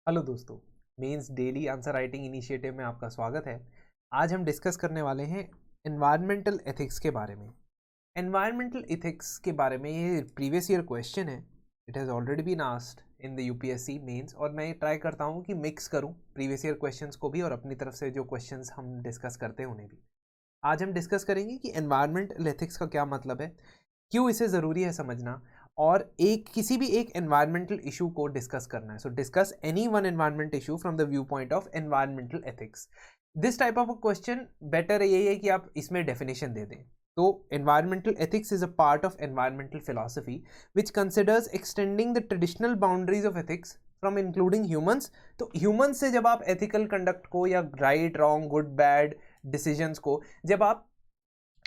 Hello दोस्तों, mains daily answer writing initiative में आपका स्वागत है। आज हम डिस्कस करने वाले हैं एनवायरमेंटल एथिक्स के बारे में। एनवायरमेंटल एथिक्स के बारे में ये प्रीवियस ईयर क्वेश्चन है। It has already been asked in the UPSC mains और मैं ट्राई करता हूँ कि मिक्स करूँ प्रीवियस ईयर क्वेश्चंस को भी और अपनी तरफ से जो क्वेश्चंस हम डिस्कस करते हैं उन्हें भी। आज हम डिस्कस करेंगे कि एनवायरमेंटल एथिक्स का क्या मतलब है, क्यों इसे ज़रूरी है समझना, और किसी भी एक एनवायरमेंटल इशू को डिस्कस करना है। So discuss any one environment issue from the view point of environmental ethics. This type of a question better यही है कि आप इसमें डेफिनेशन दे दें। तो environmental ethics is a part of environmental philosophy which considers extending the traditional boundaries of ethics from including humans. तो humans से जब आप एथिकल कंडक्ट को या right wrong good bad decisions को जब आप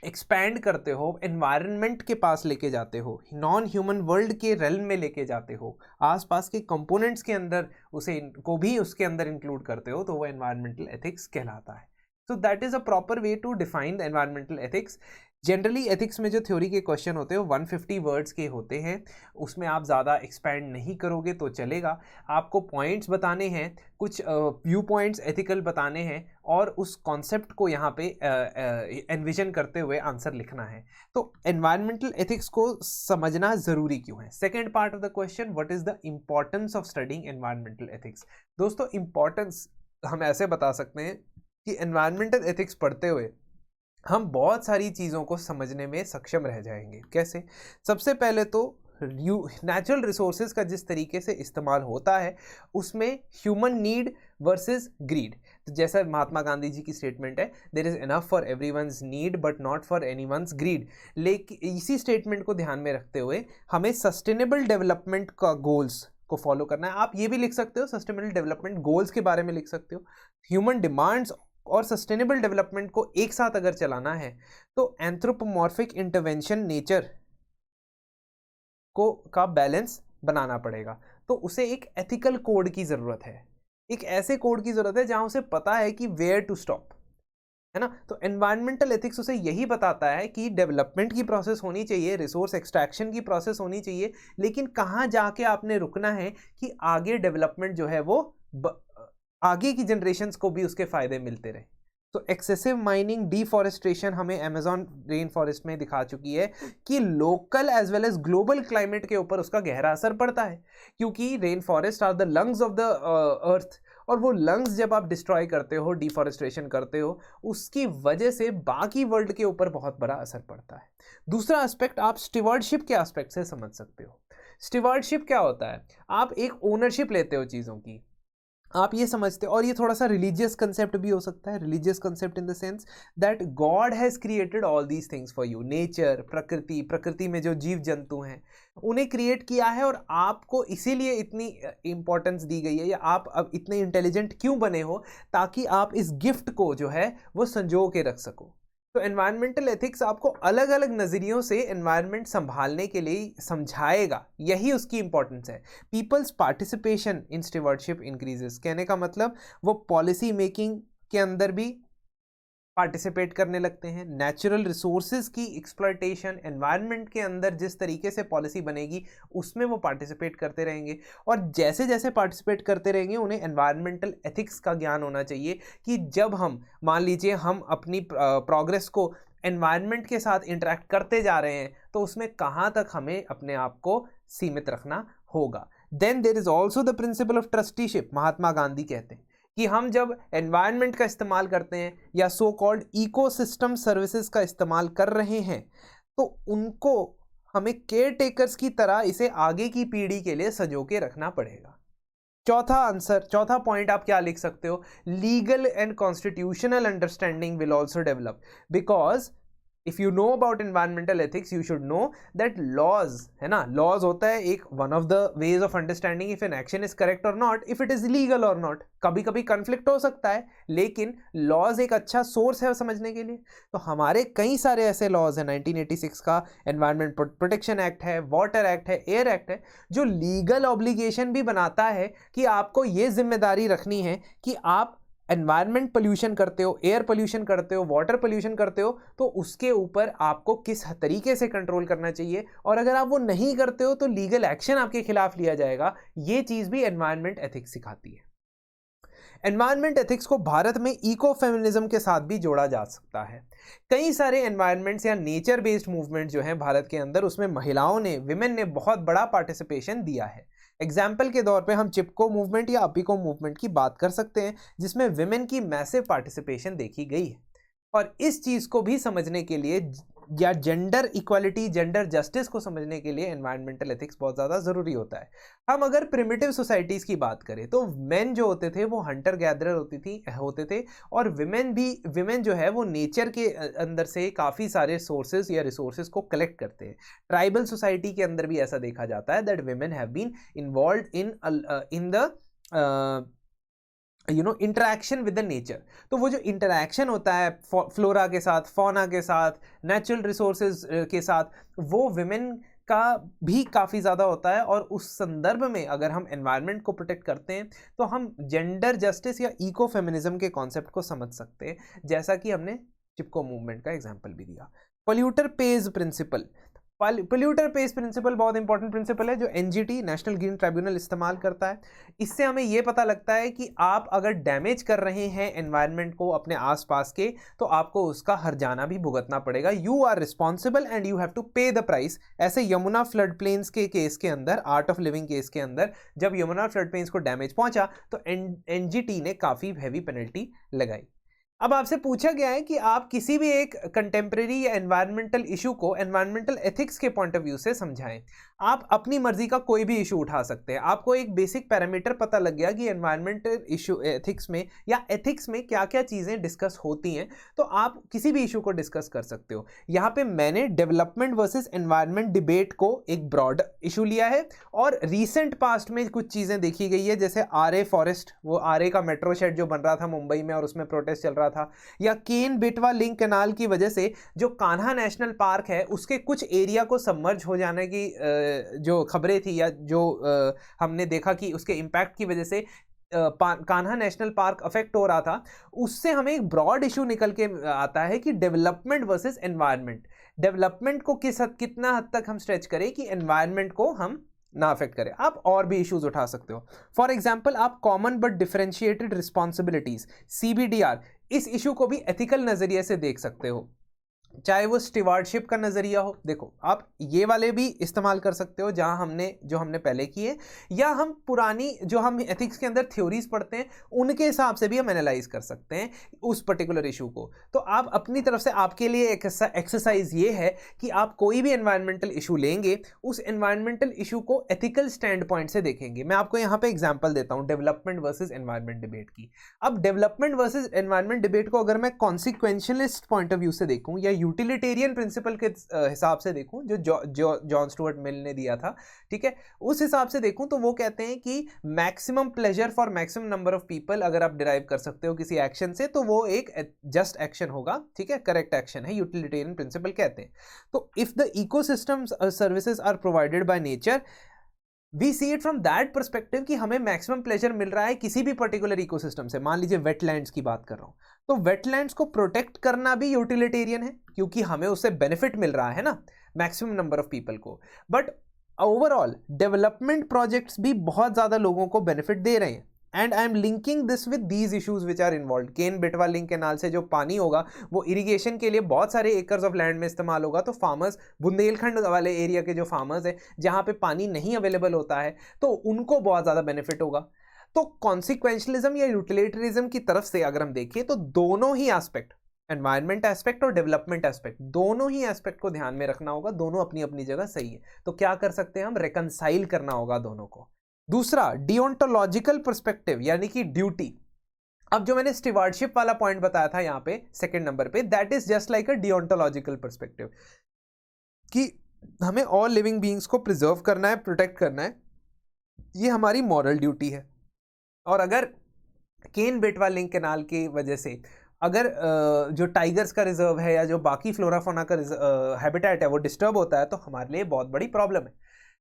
एक्सपैंड करते हो, एनवायरनमेंट के पास लेके जाते हो, नॉन ह्यूमन वर्ल्ड के रेल्म में लेके जाते हो, आसपास के कंपोनेंट्स के अंदर उसे को भी उसके अंदर इंक्लूड करते हो, तो वो एनवायरमेंटल एथिक्स कहलाता है। So that is a proper way to define the environmental ethics. Generally ethics में जो थ्योरी के क्वेश्चन होते हैं वो 150 वर्ड्स के होते हैं, उसमें आप ज़्यादा एक्सपैंड नहीं करोगे तो चलेगा। आपको पॉइंट्स बताने हैं, कुछ व्यू पॉइंट्स एथिकल बताने हैं और उस कॉन्सेप्ट को यहाँ पे एनविजन करते हुए आंसर लिखना है। तो एनवायरमेंटल एथिक्स को समझना ज़रूरी क्यों है। Second part of the question, what is the importance of studying environmental ethics. दोस्तों, इम्पॉर्टेंस हम ऐसे बता सकते हैं कि एनवायरमेंटल एथिक्स पढ़ते हुए हम बहुत सारी चीज़ों को समझने में सक्षम रह जाएंगे। कैसे? सबसे पहले तो नेचुरल रिसोर्सेज का जिस तरीके से इस्तेमाल होता है उसमें ह्यूमन नीड वर्सेस ग्रीड। तो जैसा महात्मा गांधी जी की स्टेटमेंट है, there is enough for everyone's need but not for anyone's greed. लेकिन इसी स्टेटमेंट को ध्यान में रखते हुए हमें सस्टेनेबल डेवलपमेंट का गोल्स को फॉलो करना है। आप ये भी लिख सकते हो, सस्टेनेबल डेवलपमेंट गोल्स के बारे में लिख सकते हो। ह्यूमन डिमांड्स और सस्टेनेबल डेवलपमेंट को एक साथ अगर चलाना है तो एंथ्रोपोमॉर्फिक इंटरवेंशन नेचर को का बैलेंस बनाना पड़ेगा। तो उसे एक एथिकल कोड की ज़रूरत है, एक ऐसे कोड की ज़रूरत है जहां उसे पता है कि वेयर टू स्टॉप, है ना। तो एनवायरमेंटल एथिक्स उसे यही बताता है कि डेवलपमेंट की प्रोसेस होनी चाहिए, रिसोर्स एक्सट्रैक्शन की प्रोसेस होनी चाहिए, लेकिन कहाँ जाके आपने रुकना है कि आगे डेवलपमेंट जो है वो आगे की जनरेशन्स को भी उसके फ़ायदे मिलते रहे। तो एक्सेसिव माइनिंग, डिफॉरेस्टेशन हमें अमेजॉन रेन फॉरेस्ट में दिखा चुकी है कि local as well as global climate के ऊपर उसका गहरा असर पड़ता है, क्योंकि rain forest are the lungs of the earth, और वो लंग्स जब आप डिस्ट्रॉय करते हो, डिफॉरेस्टेशन करते हो, उसकी वजह से बाकी वर्ल्ड के ऊपर बहुत बड़ा असर पड़ता है। दूसरा एस्पेक्ट आप स्टीवर्डशिप के एस्पेक्ट से समझ सकते हो। स्टीवर्डशिप क्या होता है? आप एक ओनरशिप लेते हो चीज़ों की, आप ये समझते हो, और ये थोड़ा सा रिलीजियस कंसेप्ट भी हो सकता है। Religious concept in the sense that God has created all these things for you. Nature, प्रकृति, प्रकृति में जो जीव जंतु हैं उन्हें क्रिएट किया है, और आपको इसीलिए इतनी इंपॉर्टेंस दी गई है, या आप अब इतने इंटेलिजेंट क्यों बने हो, ताकि आप इस गिफ्ट को जो है वो संजो के रख सको। तो एनवायरमेंटल एथिक्स आपको अलग अलग नज़रियों से एनवायरनमेंट संभालने के लिए समझाएगा, यही उसकी इंपॉर्टेंस है। Peoples participation in stewardship increases, कहने का मतलब वो पॉलिसी मेकिंग के अंदर भी पार्टिसिपेट करने लगते हैं। नेचुरल रिसोर्सेज की एक्सप्लॉयटेशन, एनवायरनमेंट के अंदर जिस तरीके से पॉलिसी बनेगी उसमें वो पार्टिसिपेट करते रहेंगे, और जैसे जैसे पार्टिसिपेट करते रहेंगे उन्हें एनवायरनमेंटल एथिक्स का ज्ञान होना चाहिए कि जब हम मान लीजिए हम अपनी प्रोग्रेस को एनवायरनमेंट के साथ इंटरेक्ट करते जा रहे हैं तो उसमें कहाँ तक हमें अपने आप को सीमित रखना होगा। Then there is also the principle of trusteeship. Mahatma Gandhi कहते हैं कि हम जब एनवायरनमेंट का इस्तेमाल करते हैं या सो कॉल्ड इकोसिस्टम सर्विसेज का इस्तेमाल कर रहे हैं, तो उनको हमें केयर टेकर्स की तरह इसे आगे की पीढ़ी के लिए सजो के रखना पड़ेगा। चौथा पॉइंट आप क्या लिख सकते हो? Legal and constitutional understanding will also develop, because if you know about environmental ethics you should know that laws, है ना, लॉज होता है एक one of the ways of understanding if an action is correct और नॉट, if it is legal और नॉट। कभी कभी कन्फ्लिक्ट हो सकता है, लेकिन लॉज एक अच्छा सोर्स है समझने के लिए। तो हमारे कई सारे ऐसे लॉज हैं, 1986 का एनवायरमेंट प्रोटेक्शन एक्ट है, वाटर एक्ट है, एयर एक्ट है, जो लीगल ऑब्लिगेशन भी बनाता है कि आपको ये जिम्मेदारी रखनी है कि आप एनवायरनमेंट पोल्यूशन करते हो, एयर पोल्यूशन करते हो, वाटर पोल्यूशन करते हो, तो उसके ऊपर आपको किस तरीके से कंट्रोल करना चाहिए, और अगर आप वो नहीं करते हो तो लीगल एक्शन आपके खिलाफ लिया जाएगा। ये चीज़ भी एनवायरनमेंट एथिक्स सिखाती है। एनवायरनमेंट एथिक्स को भारत में इको फेमिनिज्म के साथ भी जोड़ा जा सकता है। कई सारे एनवायरनमेंट्स या नेचर बेस्ड मूवमेंट जो हैं भारत के अंदर, उसमें महिलाओं ने, विमेन ने बहुत बड़ा पार्टिसिपेशन दिया है। एग्जाम्पल के तौर पे हम चिपको मूवमेंट या अपिको मूवमेंट की बात कर सकते हैं, जिसमें विमेन की मैसिव पार्टिसिपेशन देखी गई है। और इस चीज़ को भी समझने के लिए, या जेंडर इक्वालिटी, जेंडर जस्टिस को समझने के लिए एनवायरमेंटल एथिक्स बहुत ज़्यादा ज़रूरी होता है। हम अगर प्रिमिटिव सोसाइटीज़ की बात करें तो मेन जो होते थे वो हंटर गैदरर होते थे, और विमेन जो है वो नेचर के अंदर से काफ़ी सारे सोर्सेज या रिसोर्सेज को कलेक्ट करते हैं। ट्राइबल सोसाइटी के अंदर भी ऐसा देखा जाता है that women have been involved in the interaction with the nature. तो वो जो इंटरैक्शन होता है फ्लोरा के साथ, फौना के साथ, नेचुरल रिसोर्सेज के साथ, वो विमेन का भी काफ़ी ज़्यादा होता है। और उस संदर्भ में अगर हम एनवायरनमेंट को प्रोटेक्ट करते हैं तो हम जेंडर जस्टिस या इको फेमिनिज्म के कॉन्सेप्ट को समझ सकते हैं, जैसा कि हमने चिपको मूवमेंट का एग्जाम्पल भी दिया। Polluter pays principle, polluter pays principle बहुत इंपॉर्टेंट प्रिंसिपल है जो एनजीटी, नेशनल ग्रीन ट्राइब्यूनल, इस्तेमाल करता है। इससे हमें यह पता लगता है कि आप अगर डैमेज कर रहे हैं एनवायरनमेंट को अपने आसपास के, तो आपको उसका हर्जाना भी भुगतना पड़ेगा। You are responsible and you have to pay the price. ऐसे यमुना फ्लड प्लेन्स के केस के अंदर, आर्ट ऑफ लिविंग केस के अंदर, जब यमुना फ्लड प्लेन्स को डैमेज पहुंचा तो एनजीटी ने काफ़ी हैवी पेनल्टी लगाई। अब आपसे पूछा गया है कि आप किसी भी एक कंटेम्प्रेरी या एनवायरमेंटल इशू को एनवायरमेंटल एथिक्स के पॉइंट ऑफ व्यू से समझाएं। आप अपनी मर्जी का कोई भी इशू उठा सकते हैं। आपको एक बेसिक पैरामीटर पता लग गया कि एनवायरमेंटल इशू एथिक्स में या एथिक्स में क्या क्या चीज़ें डिस्कस होती हैं, तो आप किसी भी इशू को डिस्कस कर सकते हो। यहाँ पे मैंने डेवलपमेंट वर्सेस एनवायरमेंट डिबेट को एक ब्रॉड इशू लिया है, और रीसेंट पास्ट में कुछ चीज़ें देखी गई है, जैसे आरए फॉरेस्ट, वो आरए का मेट्रो शेड जो बन रहा था मुंबई में और उसमें प्रोटेस्ट चल रहा था, या केन बेटवा लिंक कैनाल की वजह से जो कान्हा नेशनल पार्क है उसके कुछ एरिया को सबमर्ज हो जाने की जो खबरें थी, या जो हमने देखा कि उसके इम्पैक्ट की वजह से कान्हा नेशनल पार्क अफेक्ट हो रहा था, उससे हमें एक ब्रॉड इशू निकल के आता है कि डेवलपमेंट वर्सेस एनवायरनमेंट। डेवलपमेंट को कितना हद तक हम स्ट्रेच करें कि एनवायरनमेंट को हम ना अफेक्ट करे। आप और भी इश्यूज उठा सकते हो। फॉर एग्जाम्पल, आप common but differentiated responsibilities, CBDR, इस इशू को भी एथिकल नजरिए से देख सकते हो, चाहे वो स्टीवार्डशिप का नजरिया हो। देखो, आप ये वाले भी इस्तेमाल कर सकते हो जो हमने पहले किए, या हम पुरानी जो हम एथिक्स के अंदर थ्योरीज पढ़ते हैं उनके हिसाब से भी हम एनालाइज कर सकते हैं उस पर्टिकुलर इशू को। तो आप अपनी तरफ से, आपके लिए एक एक्सरसाइज ये है कि आप कोई भी एनवायरमेंटल इशू लेंगे, उस एनवायरमेंटल इशू को एथिकल स्टैंड पॉइंट से देखेंगे। मैं आपको यहाँ पे एग्जाम्पल देता हूँ डेवलपमेंट वर्सेज एनवायरमेंट डिबेट की। अब डेवलपमेंट वर्सेज एनवायरमेंट डिबेट को अगर मैं कॉन्सिक्वेंशियलिस्ट पॉइंट ऑफ व्यू से देखूँ या यूटिलिटेरियन प्रिंसिपल के हिसाब से देखूं, जो जॉन स्टुअर्ट मिल ने दिया था, ठीक है, उस हिसाब से देखूं तो वो कहते हैं कि maximum pleasure for maximum number of people अगर आप डिराइव कर सकते हो किसी एक्शन से, तो वो एक जस्ट एक्शन होगा, ठीक है, करेक्ट एक्शन है, यूटिलिटेरियन प्रिंसिपल कहते हैं। तो if the ecosystems services are provided by nature, we see it from that perspective कि हमें मैक्सिमम प्लेजर मिल रहा है किसी भी पर्टिकुलर इकोसिस्टम से। मान लीजिए वेटलैंड्स की बात कर रहा हूं, तो वेटलैंड्स को प्रोटेक्ट करना भी यूटिलिटेरियन है, क्योंकि हमें उससे बेनिफिट मिल रहा है ना, मैक्सिमम नंबर ऑफ पीपल को। बट ओवरऑल डेवलपमेंट प्रोजेक्ट्स भी बहुत ज्यादा लोगों को बेनिफिट दे रहे हैं, and I am linking this with these issues which are involve. Ken Betwa link canal से जो पानी होगा वो इरिगेशन के लिए बहुत सारे एकर्स ऑफ लैंड में इस्तेमाल होगा, तो फार्मर्स, बुंदेलखंड वाले एरिया के जो फार्मर्स हैं जहाँ पे पानी नहीं अवेलेबल होता है, तो उनको बहुत ज़्यादा बेनिफिट होगा। तो कॉन्सिक्वेंशलिज्म या यूटिलिटरिज्म की तरफ से अगर हम देखें तो दोनों ही एस्पेक्ट, एनवायरनमेंट एस्पेक्ट और डेवलपमेंट एस्पेक्ट, दोनों ही एस्पेक्ट को ध्यान में रखना होगा। दोनों अपनी अपनी जगह सही है, तो क्या कर सकते हैं हम, रिकंसाइल करना होगा दोनों को। दूसरा, डिओंटोलॉजिकल पर्सपेक्टिव यानी कि ड्यूटी। अब जो मैंने स्टीवार्डशिप वाला पॉइंट बताया था यहाँ पे सेकंड नंबर पे, that is just like a deontological perspective, कि हमें ऑल लिविंग बीइंग्स को प्रिजर्व करना है, प्रोटेक्ट करना है, ये हमारी मॉरल ड्यूटी है। और अगर केन बेटवा लिंक कैनाल की वजह से अगर जो टाइगर्स का रिजर्व है या जो बाकी फ्लोरा फोना का हैबिटेट है वो डिस्टर्ब होता है, तो हमारे लिए बहुत बड़ी प्रॉब्लम है।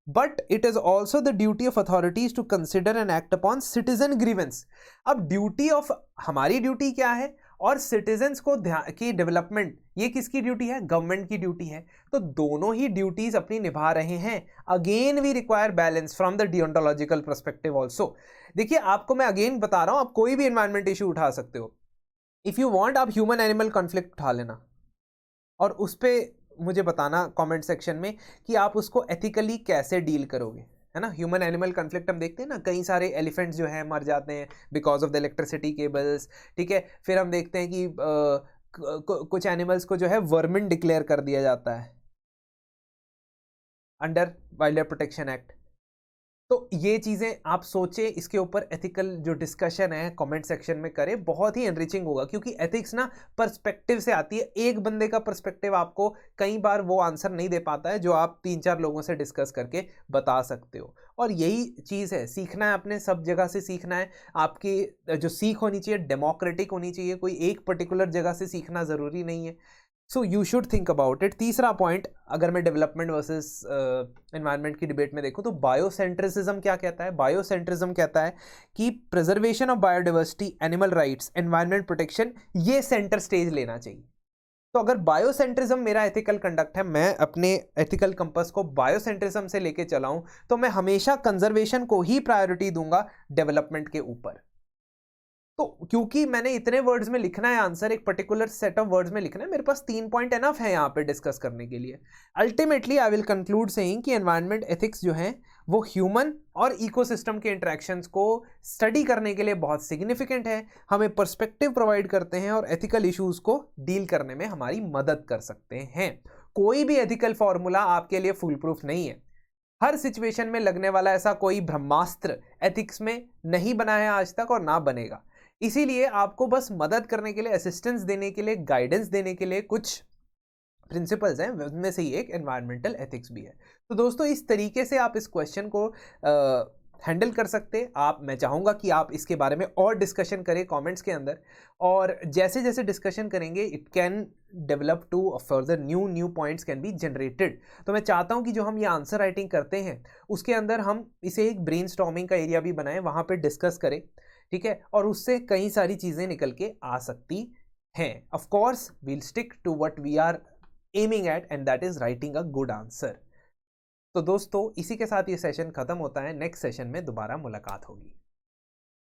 But it is also the duty of authorities to consider and act upon citizen grievance. अब ड्यूटी ऑफ, हमारी ड्यूटी क्या है, और सिटीजन्स को की डेवलपमेंट, ये किसकी ड्यूटी है, गवर्नमेंट की ड्यूटी है। तो दोनों ही ड्यूटीज अपनी निभा रहे हैं। Again we require balance from the deontological perspective also. देखिए आपको मैं अगेन बता रहा हूं, आप कोई भी एनवायरमेंट इशू उठा सकते हो। इफ यू वांट आप ह्यूमन एनिमल कॉन्फ्लिक्ट उठा लेना और उस पर मुझे बताना कमेंट सेक्शन में कि आप उसको एथिकली कैसे डील करोगे, है ना। ह्यूमन एनिमल कॉन्फ्लिक्ट हम देखते हैं ना, कई सारे एलिफेंट्स जो हैं मर जाते हैं because of the electricity cables, ठीक है। फिर हम देखते हैं कि कुछ एनिमल्स को जो है वर्मिन डिक्लेयर कर दिया जाता है under wild life protection act. तो ये चीज़ें आप सोचें, इसके ऊपर एथिकल जो डिस्कशन है कमेंट सेक्शन में करें, बहुत ही एनरिचिंग होगा, क्योंकि एथिक्स ना पर्सपेक्टिव से आती है। एक बंदे का पर्सपेक्टिव आपको कई बार वो आंसर नहीं दे पाता है जो आप 3-4 लोगों से डिस्कस करके बता सकते हो। और यही चीज़ है, सीखना है आपने, सब जगह से सीखना है। आपकी जो सीख होनी चाहिए डेमोक्रेटिक होनी चाहिए, कोई एक पर्टिकुलर जगह से सीखना ज़रूरी नहीं है। So you should think about it. तीसरा पॉइंट, अगर मैं डेवलपमेंट वर्सेस एनवायरनमेंट की डिबेट में देखूं तो बायोसेंट्रिसिज्म क्या कहता है? बायोसेंट्रिज्म कहता है कि preservation of biodiversity, animal rights, environment protection, ये सेंटर स्टेज लेना चाहिए। तो अगर बायोसेंट्रिज्म मेरा एथिकल कंडक्ट है, मैं अपने एथिकल कंपस को बायोसेंट्रिज्म से लेके चलाऊं, तो मैं हमेशा कंजर्वेशन को ही प्रायोरिटी दूंगा डेवलपमेंट के ऊपर। तो क्योंकि मैंने इतने वर्ड्स में लिखना है आंसर, एक पर्टिकुलर सेट ऑफ वर्ड्स में लिखना है, मेरे पास 3 पॉइंट एनफ है यहाँ पे डिस्कस करने के लिए। Ultimately I will conclude saying कि एनवायरनमेंट एथिक्स जो है वो ह्यूमन और इकोसिस्टम के इंटरेक्शंस को स्टडी करने के लिए बहुत सिग्निफिकेंट है, हमें पर्सपेक्टिव प्रोवाइड करते हैं और एथिकल इश्यूज को डील करने में हमारी मदद कर सकते हैं। कोई भी एथिकल फॉर्मूला आपके लिए फुल प्रूफ नहीं है। हर सिचुएशन में लगने वाला ऐसा कोई ब्रह्मास्त्र एथिक्स में नहीं बना है आज तक और ना बनेगा। इसीलिए आपको बस मदद करने के लिए, असिस्टेंस देने के लिए, गाइडेंस देने के लिए कुछ प्रिंसिपल्स हैं, उनमें से ही एक एनवायरमेंटल एथिक्स भी है। तो दोस्तों इस तरीके से आप इस क्वेश्चन को हैंडल कर सकते हैं। आप, मैं चाहूँगा कि आप इसके बारे में और डिस्कशन करें कमेंट्स के अंदर, और जैसे जैसे डिस्कशन करेंगे it can develop to further new points can be generated. तो मैं चाहता हूँ कि जो हम ये आंसर राइटिंग करते हैं उसके अंदर हम इसे एक ब्रेनस्टॉर्मिंग का एरिया भी बनाएं, वहाँ पे डिस्कस करें, ठीक है, और उससे कई सारी चीज़ें निकल के आ सकती हैं। Of course we'll stick to what we are aiming at and that is writing a good answer. तो दोस्तों इसी के साथ ये सेशन खत्म होता है, नेक्स्ट सेशन में दोबारा मुलाकात होगी।